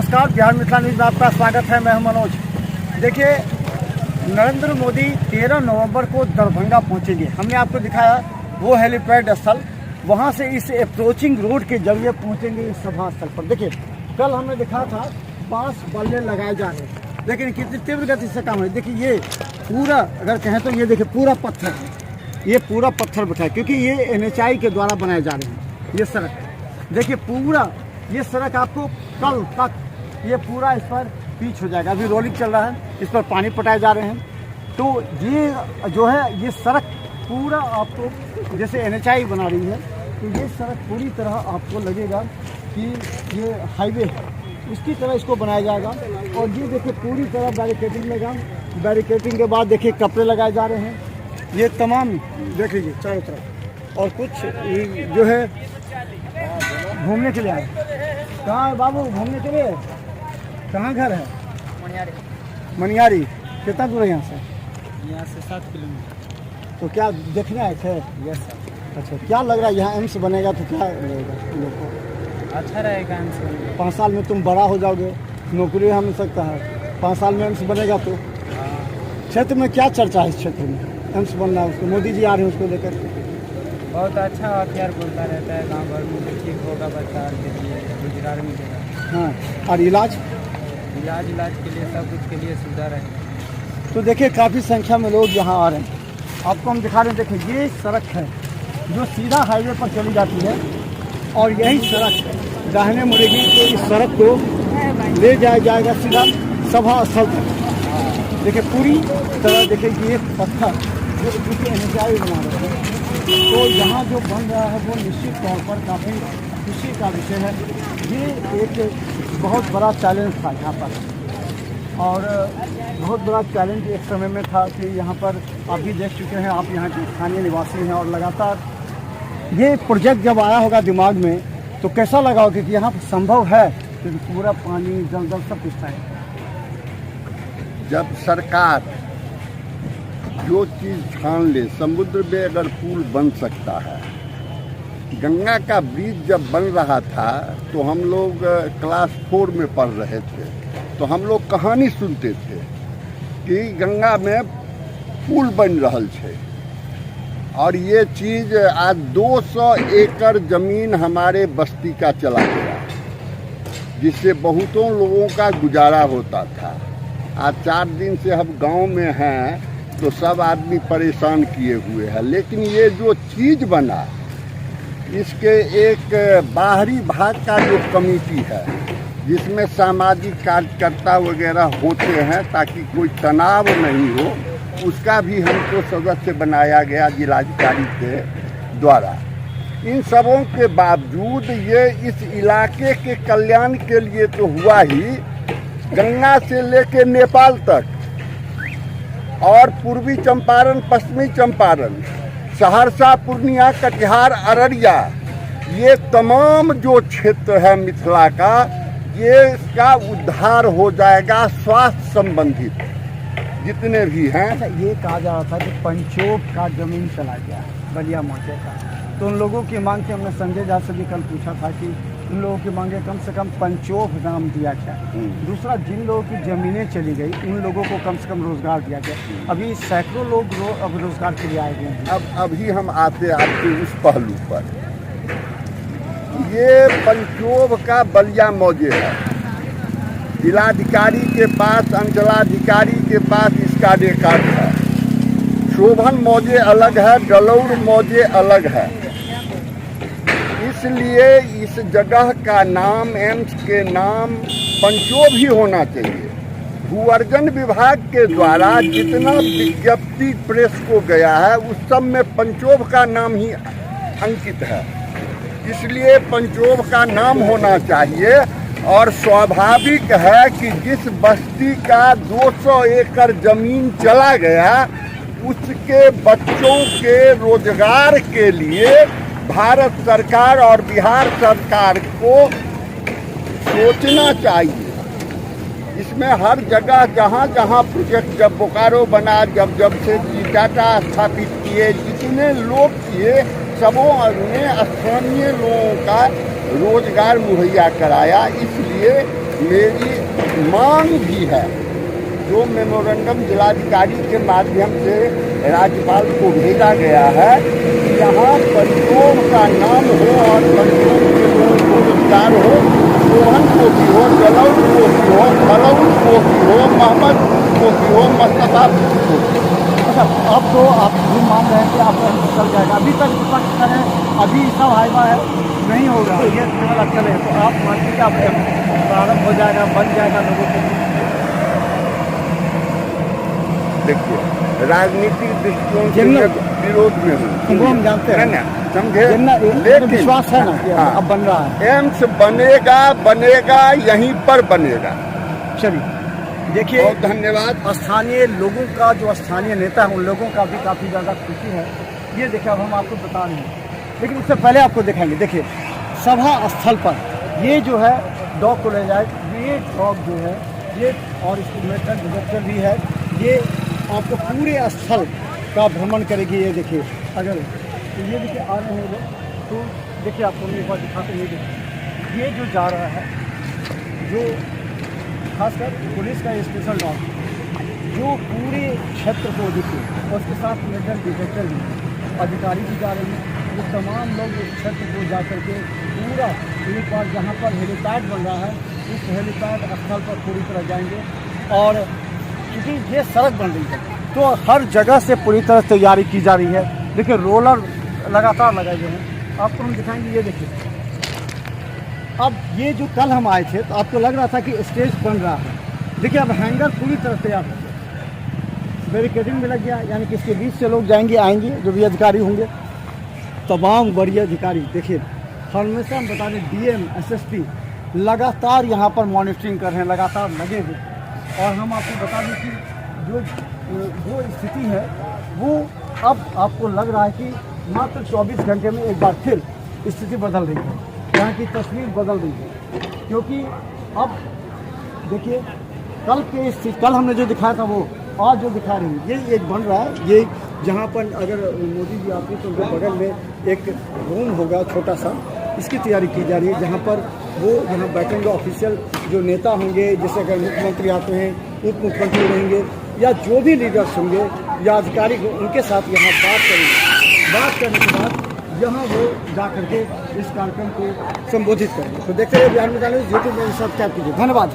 नमस्कार, बिहार मिथिला न्यूज़ में आपका स्वागत है। मैं हूं मनोज। देखिए, नरेंद्र मोदी 13 नवंबर को दरभंगा पहुंचेंगे। हमने आपको दिखाया वो हेलीपैड स्थल, वहां से इस अप्रोचिंग रोड के जरिए पहुंचेंगे इस सभा स्थल पर। देखिए, कल हमने दिखा था बांस बल्ले लगाए जा रहे हैं, लेकिन कितनी तीव्र गति से काम है। देखिए, ये पूरा अगर कहें तो ये देखिए पूरा पत्थर है, ये पूरा पत्थर बैठा है, क्योंकि ये NHAI के द्वारा बनाए जा रहे हैं। ये सड़क देखिए, पूरा ये सड़क आपको कल तक ये पूरा इस पर पिच हो जाएगा। अभी रोलिंग चल रहा है, इस पर पानी पटाए जा रहे हैं। तो ये जो है ये सड़क पूरा आपको जैसे NHAI बना रही है, तो ये सड़क पूरी तरह आपको लगेगा कि ये हाईवे है, इसकी तरह इसको बनाया जाएगा। और ये देखिए पूरी तरह बैरिकेडिंग लगा, बैरिकेडिंग के बाद देखिए कपड़े लगाए जा रहे हैं। ये तमाम देख लीजिए चारों तरफ। और कुछ जो है घूमने के लिए आए। कहाँ है बाबू घूमने के लिए? कहाँ घर है? मनियारी। कितना दूर है यहाँ से? 7 किलोमीटर। तो क्या देखने आए थे? Yes sir. अच्छा, क्या लग रहा है यहाँ एम्स बनेगा तो क्या लगेगा तुम लोग को? अच्छा रहेगा एम्स। 5 साल में तुम बड़ा हो जाओगे, नौकरी मिल सकता है। 5 साल में एम्स बनेगा तो क्षेत्र में क्या चर्चा है? इस क्षेत्र में एम्स बनना है, उसको मोदी जी आ रहे हैं उसको लेकर। बहुत अच्छा हथियार बोलता रहता है, गांव भर में ठीक होगा, बच्चा के लिए रोजगार मिलेगा। हाँ, और इलाज इलाज के लिए सब कुछ के लिए सुविधा रहेगी। तो देखिए काफ़ी संख्या में लोग यहाँ आ रहे हैं। आपको हम दिखा रहे हैं। देखिए, ये सड़क है जो सीधा हाईवे पर चली जाती है, और यही सड़क दाहिने मुड़ेगी तो इस सड़क को ले जाया जाएगा सीधा सभा स्थल तक। देखिए पूरी तरह देखिए ये पत्थर जो NHAI बना रहे हैं, तो यहाँ जो बन रहा है वो निश्चित तौर पर काफ़ी खुशी का विषय है। ये एक बहुत बड़ा चैलेंज था यहाँ पर, और बहुत बड़ा चैलेंज एक समय में था कि यहाँ पर आप भी देख चुके हैं, आप यहाँ के स्थानीय निवासी हैं। और लगातार ये प्रोजेक्ट जब आया होगा दिमाग में तो कैसा लगा होगा कि यहाँ पर संभव है, क्योंकि पूरा पानी जल सब कुछ था। जब सरकार जो चीज़ ठान ले, समुद्र में अगर पुल बन सकता है। गंगा का ब्रिज जब बन रहा था तो हम लोग क्लास 4 में पढ़ रहे थे, तो हम लोग कहानी सुनते थे कि गंगा में पुल बन रहल है। और ये चीज़ आज 200 एकड़ ज़मीन हमारे बस्ती का चला गया, जिससे बहुतों लोगों का गुजारा होता था। आज 4 दिन से हम गांव में हैं तो सब आदमी परेशान किए हुए हैं। लेकिन ये जो चीज़ बना, इसके एक बाहरी भाग का जो कमेटी है, जिसमें सामाजिक कार्यकर्ता वगैरह होते हैं ताकि कोई तनाव नहीं हो, उसका भी हमको सदस्य बनाया गया जिलाधिकारी के द्वारा। इन सबों के बावजूद ये इस इलाके के कल्याण के लिए तो हुआ ही, गंगा से लेके नेपाल तक और पूर्वी चंपारण, पश्चिमी चंपारण, सहरसा, पूर्णिया, कटिहार, अररिया, ये तमाम जो क्षेत्र है मिथिला का, ये इसका उद्धार हो जाएगा। स्वास्थ्य संबंधित जितने भी हैं। अच्छा, ये कहा जा रहा था कि पंचोप का जमीन चला गया बलिया मोर्चे का, तो उन लोगों की मांग थी। हमने संजय झा से भी कल पूछा था कि उन लोगों की मांगे कम से कम पंचोप नाम दिया जाए। दूसरा, जिन लोगों की ज़मीनें चली गई उन लोगों को कम से कम रोज़गार दिया जाए। अभी सैकड़ों लोग अब रोज़गार के लिए आए हुए हैं। अभी हम आते आपके उस पहलू पर। ये पंचोब का बलिया मौजे है। जिलाधिकारी के पास, अंचलाधिकारी के पास इसका रिकॉर्ड है। शोभन मौजे अलग है, डलौर मौजे अलग है। इसलिए इस जगह का नाम, एम्स के नाम पंचोब ही होना चाहिए। भूअर्जन विभाग के द्वारा जितना विज्ञप्ति प्रेस को गया है, उस सब में पंचोब का नाम ही अंकित है। इसलिए पंचोब का नाम होना चाहिए। और स्वाभाविक है कि जिस बस्ती का 200 एकड़ जमीन चला गया, उसके बच्चों के रोजगार के लिए भारत सरकार और बिहार सरकार को सोचना चाहिए। इसमें हर जगह जहाँ जहाँ प्रोजेक्ट, जब बोकारो बना, जब से टाटा स्थापित किए, जितने लोग किए, सबों ने स्थानीय लोगों का रोजगार मुहैया कराया। इसलिए मेरी मांग भी है, जो मेमोरेंडम जिलाधिकारी के माध्यम से राज्यपाल को भेजा गया है, यहाँ परियों का नाम हो और परियों के लोगों को रोजगार हो, सोहन को भी हो, जलौन को भी हो, फलौन को भी हो, मोहम्मद को भी हो, मुस्तफा को भी हो। अच्छा, अब तो आप भी मान रहे हैं कि आप चल जाएगा, अभी तक विपक्ष करें, अभी सब हाइवा है, नहीं होगा, ये केवल चले, तो आप मानते हैं कि आप प्रारंभ हो जाएगा, बन जाएगा लोगों के लिए? देखिए, राजनीतिक दृष्टिकोण से जिन- मैं विरोध में हूँ, वो हम जानते हैं। है ना, समझे? लेकिन लेकिन विश्वास है ना कि हाँ, अब बन रहा है। एम्स बनेगा यहीं पर बनेगा। चलिए, देखिए, बहुत धन्यवाद। स्थानीय लोगों का, जो स्थानीय नेता है, उन लोगों का भी काफ़ी ज़्यादा खुशी है। ये देखिए, अब हम आपको बता रहे हैं, लेकिन इससे पहले आपको दिखाएंगे। देखिए, सभा स्थल पर ये जो है डॉग को ले जाए, ये डॉग जो है ये, और इसकी मेटल डिटेक्टर भी है, ये आपको पूरे स्थल का भ्रमण करेगी। ये देखिए, अगर तो ये देखिए आ रहे हैं लोग, तो देखिए आपको एक बार दिखाते हैं। देखिए, ये जो जा रहा है, जो खासकर पुलिस का स्पेशल डॉग, जो पूरे क्षेत्र को दिखे, और उसके साथ मेटल डिटेक्टर भी, अधिकारी भी जा रहे हैं। वो तमाम लोग इस क्षेत्र को जा करके पूरा एक बार जहाँ पर हेलीपैड बन रहा है, उस हेलीपैड स्थल पर पूरी तरह जाएंगे। और क्योंकि ये सड़क बन रही है, तो हर जगह से पूरी तरह तैयारी की जा रही है। देखिए, रोलर लगातार लगाए गए हैं, आपको हम दिखाएंगे। ये देखिए, अब ये जो कल हम आए थे, तो आपको लग रहा था कि स्टेज बन रहा है। देखिए, अब हैंगर पूरी तरह तैयार हो गया, बैरिकेडिंग भी लग गया, यानी कि इसके बीच से लोग जाएंगे आएंगे, जो भी अधिकारी होंगे, तमाम वरीय अधिकारी। देखिए, हमेशा हम बता दें, डीएम, एसएसपी लगातार यहाँ पर मॉनिटरिंग कर रहे हैं, लगातार लगे हुए। और हम आपको बता दें कि जो स्थिति है, वो अब आपको लग रहा है कि मात्र 24 घंटे में एक बार फिर स्थिति बदल रही है, यहाँ की तस्वीर बदल रही है। क्योंकि अब देखिए, कल हमने जो दिखाया था, वो आज जो दिखा रही है, ये एक बन रहा है। ये जहाँ पर अगर मोदी जी आते हैं तो उनके बगल में एक रूम होगा छोटा सा, इसकी तैयारी की जा रही है, जहाँ पर वो यहाँ बैठेंगे ऑफिशियल जो नेता होंगे, जैसे अगर मुख्यमंत्री आते हैं, उप मुख्यमंत्री रहेंगे, या जो भी लीडर्स होंगे या अधिकारी, उनके साथ यहाँ बात करेंगे। बात करने के बाद यहाँ वो जा करके इस कार्यक्रम को संबोधित करेंगे। तो देखते रहिए बिहार में यूट्यूब में सब्सक्राइब कीजिए। धन्यवाद।